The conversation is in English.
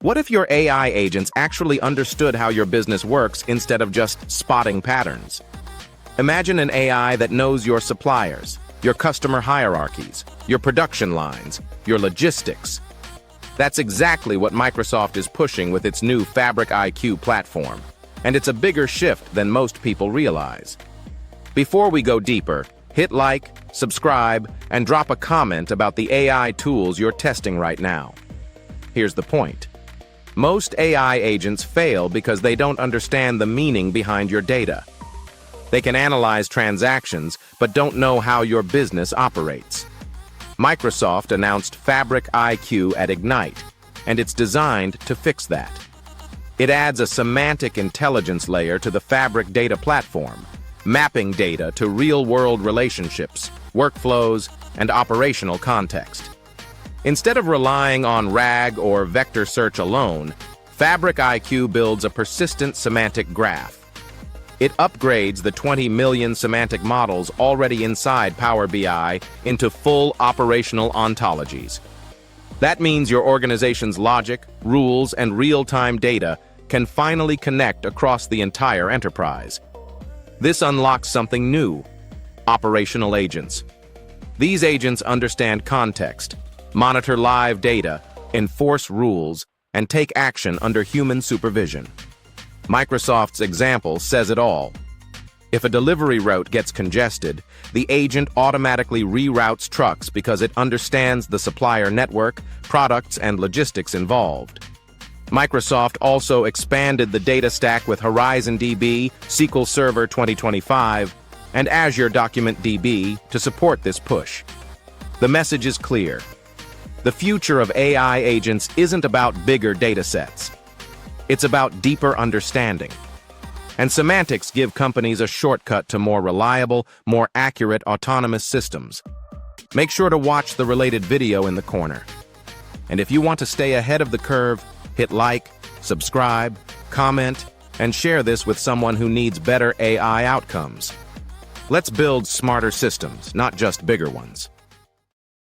What if your AI agents actually understood how your business works instead of just spotting patterns? Imagine an AI that knows your suppliers, your customer hierarchies, your production lines, your logistics. That's exactly what Microsoft is pushing with its new Fabric IQ platform, and it's a bigger shift than most people realize. Before we go deeper, hit like, subscribe, and drop a comment about the AI tools you're testing right now. Here's the point. Most AI agents fail because they don't understand the meaning behind your data. They can analyze transactions, but don't know how your business operates. Microsoft announced Fabric IQ at Ignite, and it's designed to fix that. It adds a semantic intelligence layer to the Fabric data platform, mapping data to real-world relationships, workflows, and operational context. Instead of relying on RAG or vector search alone, Fabric IQ builds a persistent semantic graph. It upgrades the 20 million semantic models already inside Power BI into full operational ontologies. That means your organization's logic, rules, and real-time data can finally connect across the entire enterprise. This unlocks something new: operational agents. These agents understand context, monitor live data, enforce rules, and take action under human supervision. Microsoft's example says it all. If a delivery route gets congested, the agent automatically reroutes trucks because it understands the supplier network, products, and logistics involved. Microsoft also expanded the data stack with Horizon DB, SQL Server 2025, and Azure Document DB to support this push. The message is clear. The future of AI agents isn't about bigger data sets. It's about deeper understanding. And semantics give companies a shortcut to more reliable, more accurate autonomous systems. Make sure to watch the related video in the corner. And if you want to stay ahead of the curve, hit like, subscribe, comment, and share this with someone who needs better AI outcomes. Let's build smarter systems, not just bigger ones.